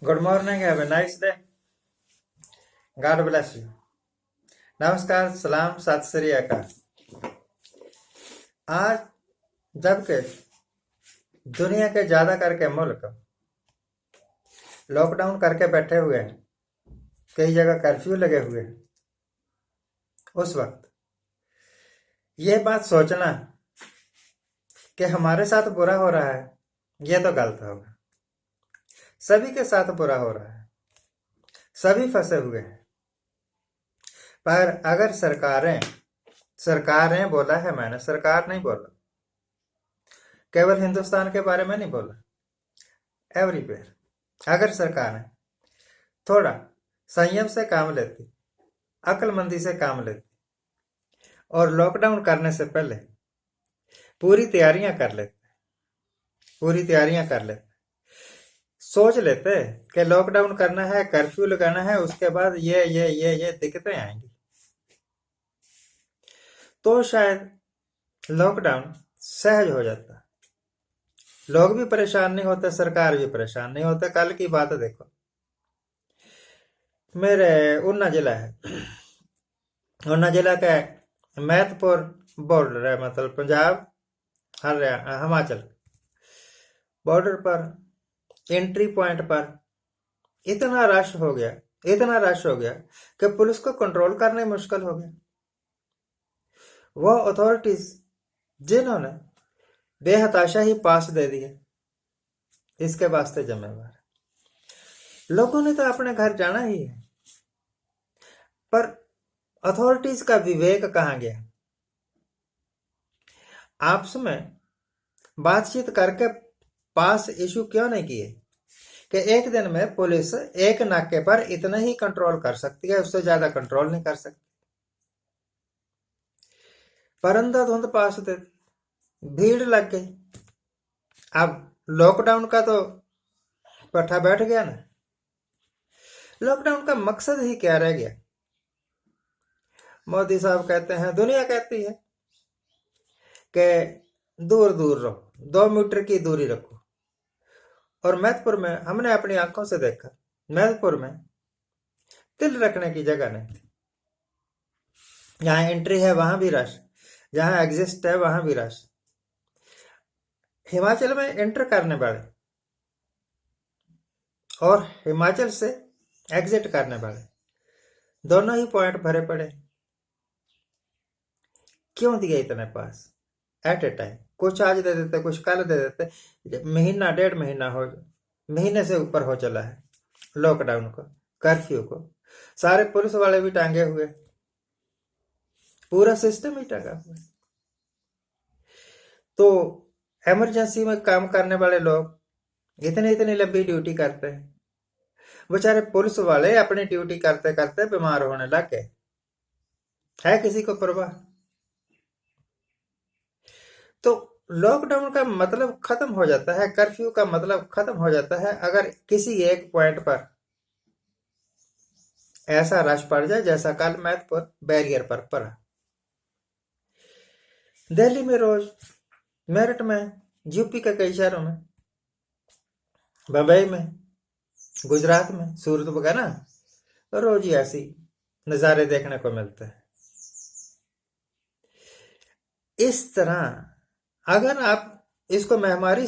Good morning. Have a nice day. God bless you. नमस्कार, सलाम, सत श्री अकाल। आज जबकि दुनिया के ज्यादा करके मुल्क लॉकडाउन करके बैठे हुए हैं, कई जगह कर्फ्यू लगे हुए हैं, उस वक्त ये बात सोचना कि हमारे साथ बुरा हो रहा है, यह तो गलत होगा। सभी के साथ बुरा हो रहा है, सभी फंसे हुए हैं। पर अगर सरकारें बोला है, मैंने सरकार नहीं बोला, केवल हिंदुस्तान के बारे में नहीं बोला, एवरीवेयर। अगर सरकारें थोड़ा संयम से काम लेती, अक्लमंदी से काम लेती और लॉकडाउन करने से पहले पूरी तैयारियां कर लेते, सोच लेते कि लॉकडाउन करना है, कर्फ्यू लगाना है, उसके बाद ये दिक्कतें आएंगी, तो शायद लॉकडाउन सहज हो जाता। लोग भी परेशान नहीं होते, सरकार भी परेशान नहीं होते। कल की बात देखो, मेरे ऊना जिला है, ऊना जिला का मैतपुर बॉर्डर है, मतलब पंजाब हरियाणा हिमाचल बॉर्डर पर एंट्री पॉइंट पर इतना रश हो गया कि पुलिस को कंट्रोल करना मुश्किल हो गया। वो अथॉरिटीज जिन्होंने बेहताशा ही पास दे दिए, इसके वास्ते जिम्मेवार लोगों ने तो अपने घर जाना ही है, पर अथॉरिटीज का विवेक कहां गया? आपस में बातचीत करके पास इशू क्यों नहीं किए कि एक दिन में पुलिस एक नाके पर इतना ही कंट्रोल कर सकती है, उससे ज्यादा कंट्रोल नहीं कर सकती। पर अंधाधुंध पास थे, भीड़ लग गई। अब लॉकडाउन का तो पट्टा बैठ गया ना। लॉकडाउन का मकसद ही क्या रह गया? मोदी साहब कहते हैं, दुनिया कहती है कि दूर दूर रहो, 2 मीटर की दूरी रखो। और मैथपुर में हमने अपनी आंखों से देखा, मैथपुर में तिल रखने की जगह नहीं। जहां एंट्री है वहां भी रश, जहां एग्जिस्ट है वहां भी रश। हिमाचल में एंटर करने वाले और हिमाचल से एग्जिट करने वाले दोनों ही पॉइंट भरे पड़े। क्यों दिए इतने पास एट ए टाइम? कुछ आज दे देते, कुछ कल दे देते। महीना 1.5 महीना हो, महीने से ऊपर हो चला है लॉकडाउन को, कर्फ्यू को। सारे पुलिस वाले भी टांगे हुए, पूरा सिस्टम ही टांगा हुआ। तो इमरजेंसी में काम करने वाले लोग इतनी लंबी ड्यूटी करते हैं। बेचारे पुलिस वाले अपनी ड्यूटी करते करते बीमार होने लग गए। है किसी को परवाह? तो लॉकडाउन का मतलब खत्म हो जाता है, कर्फ्यू का मतलब खत्म हो जाता है अगर किसी एक पॉइंट पर ऐसा रश पड़ जाए जैसा कल मैथपुर बैरियर पर पड़ा। दिल्ली में रोज, मेरठ में, यूपी के कई शहरों में, बंबई में, गुजरात में, सूरत वगैरह रोज ही ऐसी नजारे देखने को मिलते हैं। इस तरह अगर आप इसको महामारी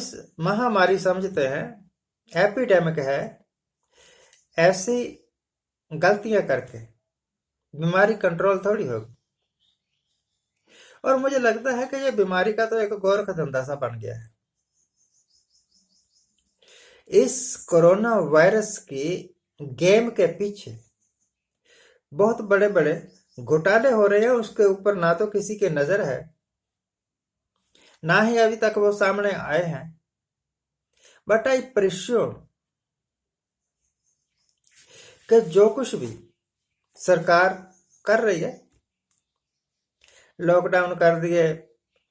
समझते हैं, एपिडेमिक है, ऐसी गलतियां करके बीमारी कंट्रोल थोड़ी होगी। और मुझे लगता है कि ये बीमारी का तो एक गोरख धंधा सा बन गया है। इस कोरोना वायरस की गेम के पीछे बहुत बड़े बड़े घोटाले हो रहे हैं। उसके ऊपर ना तो किसी की नजर है, ना ही अभी तक वो सामने आए हैं। बट आई प्रिश्योर कि जो कुछ भी सरकार कर रही है, लॉकडाउन कर दिए,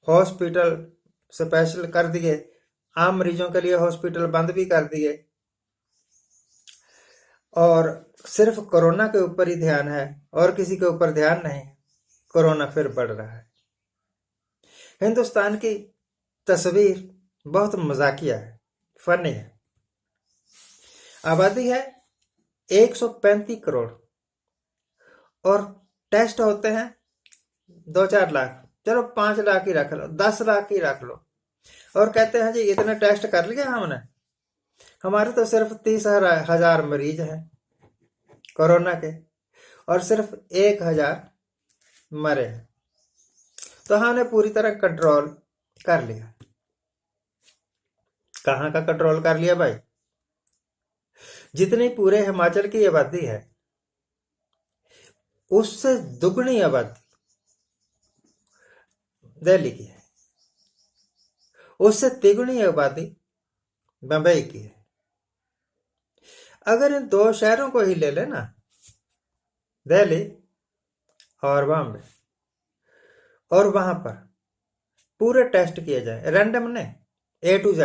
हॉस्पिटल स्पेशल कर दिए, आम मरीजों के लिए हॉस्पिटल बंद भी कर दिए, और सिर्फ कोरोना के ऊपर ही ध्यान है और किसी के ऊपर ध्यान नहीं है। कोरोना फिर बढ़ रहा है। हिंदुस्तान की तस्वीर बहुत मजाकिया है, फनी है। आबादी है 135 करोड़ और टेस्ट होते हैं 2-4 लाख, चलो 5 लाख ही रख लो, 10 लाख ही रख लो, और कहते हैं जी इतने टेस्ट कर लिया हमने, हमारे तो सिर्फ 30,000 मरीज हैं कोरोना के और सिर्फ 1,000 मरे हैं, तो हमने पूरी तरह कंट्रोल कर लिया। कहाँ का कंट्रोल कर लिया भाई? जितनी पूरे हिमाचल की आबादी है उससे दुगनी आबादी दिल्ली की है, उससे तिगुनी आबादी बंबई की है। अगर इन 2 शहरों को ही ले लेना, दिल्ली और बॉम्बे, और वहां पर पूरे टेस्ट किए जाए रैंडम ने A to Z,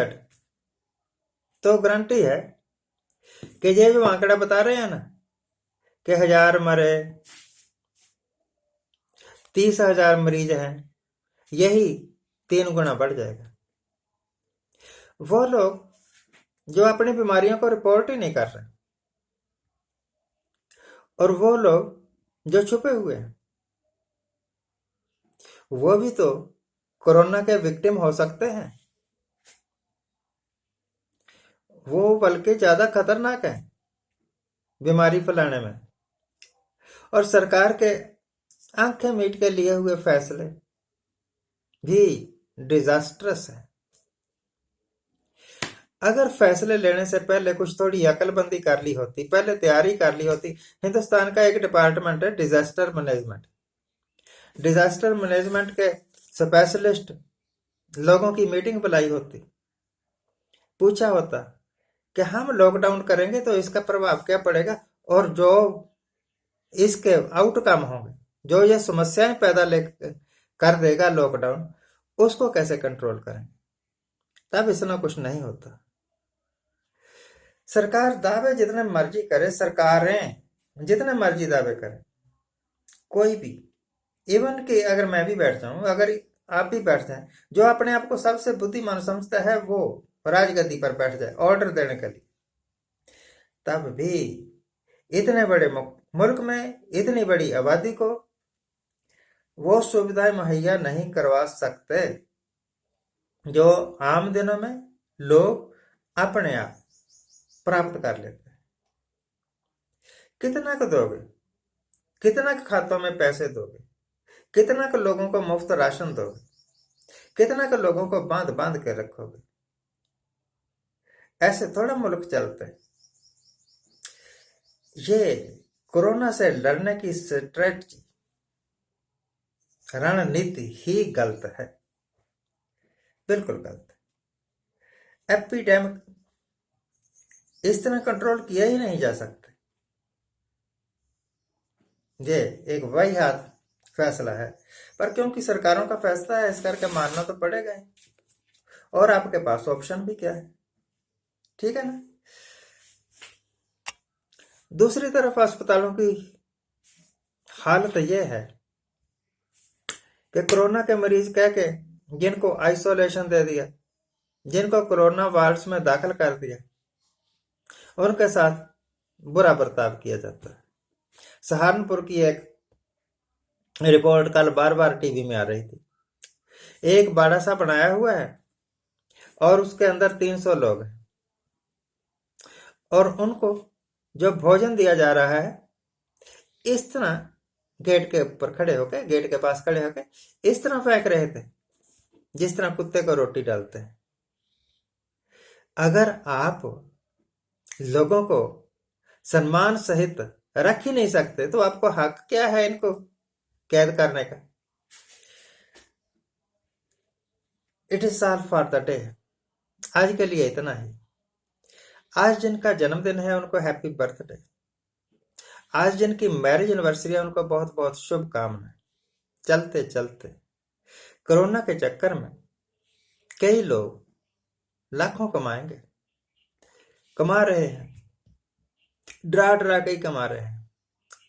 तो गारंटी है कि ये जो आंकड़ा बता रहे हैं ना कि 1,000 मरे, 30,000 मरीज हैं, यही 3 गुना बढ़ जाएगा। वो लोग जो अपनी बीमारियों को रिपोर्ट ही नहीं कर रहे, और वो लोग जो छुपे हुए हैं, वो भी तो कोरोना के विक्टिम हो सकते हैं। वो बल्कि ज्यादा खतरनाक है बीमारी फैलाने में, और सरकार के आंखें मीट के लिए हुए फैसले भी डिजास्ट्रस है। अगर फैसले लेने से पहले कुछ थोड़ी अकलबंदी कर ली होती, पहले तैयारी कर ली होती। हिंदुस्तान का एक डिपार्टमेंट है डिजास्टर मैनेजमेंट, डिजास्टर मैनेजमेंट के स्पेशलिस्ट लोगों की मीटिंग बुलाई होती, पूछा होता कि हम लॉकडाउन करेंगे तो इसका प्रभाव क्या पड़ेगा, और जो इसके आउटकम होंगे, जो ये समस्याएं पैदा कर देगा लॉकडाउन, उसको कैसे कंट्रोल करेंगे। तब इसमें कुछ नहीं होता। सरकार दावे जितने मर्जी करे, सरकारें जितने मर्जी दावे करें, कोई भी, इवन कि अगर मैं भी बैठ जाऊं, अगर आप भी बैठ जाएं, जो अपने आप को सबसे बुद्धिमान समझता है वो राजगद्दी पर बैठ जाए ऑर्डर देने के लिए, तब भी इतने बड़े मुल्क में इतनी बड़ी आबादी को वो सुविधाएं मुहैया नहीं करवा सकते जो आम दिनों में लोग अपने आप प्राप्त कर लेते हैं। कितना को दोगे, कितना के खातों में पैसे दोगे, कितना के लोगों को मुफ्त राशन दोगे, कितना के लोगों को बांध बांध के रखोगे। ऐसे थोड़ा मुल्क चलते हैं। ये कोरोना से लड़ने की स्ट्रेटजी, रणनीति ही गलत है, बिल्कुल गलत है। एपिडेमिक इस तरह कंट्रोल किया ही नहीं जा सकता। ये एक वाहियात फैसला है, पर क्योंकि सरकारों का फैसला है, इस करके मानना तो पड़ेगा ही, और आपके पास ऑप्शन भी क्या है, ठीक है ना। दूसरी तरफ अस्पतालों की हालत यह है कि कोरोना के मरीज कह के जिनको आइसोलेशन दे दिया, जिनको कोरोना वार्ड्स में दाखिल कर दिया, उनके साथ बुरा बर्ताव किया जाता है। सहारनपुर की एक रिपोर्ट कल बार बार टीवी में आ रही थी। एक बाड़ा सा बनाया हुआ है और उसके अंदर 300 लोग हैं, और उनको जो भोजन दिया जा रहा है, इस तरह गेट के ऊपर खड़े होकर, गेट के पास खड़े होकर इस तरह फेंक रहे थे जिस तरह कुत्ते को रोटी डालते हैं। अगर आप लोगों को सम्मान सहित रख ही नहीं सकते तो आपको हक क्या है इनको कैद करने का। It is all for the day. आज के लिए इतना ही। आज जिनका जन्मदिन है उनको हैप्पी बर्थडे। आज जिनकी मैरिज एनिवर्सरी है उनको बहुत बहुत शुभकामनाएं। चलते चलते कोरोना के चक्कर में कई लोग लाखों कमाएंगे, कमा रहे हैं, डरा डरा के ही कमा रहे हैं,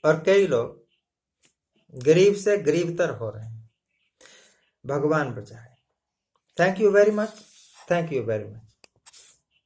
और कई लोग गरीब से गरीबतर हो रहे हैं। भगवान बचाए। Thank you very much, thank you very much.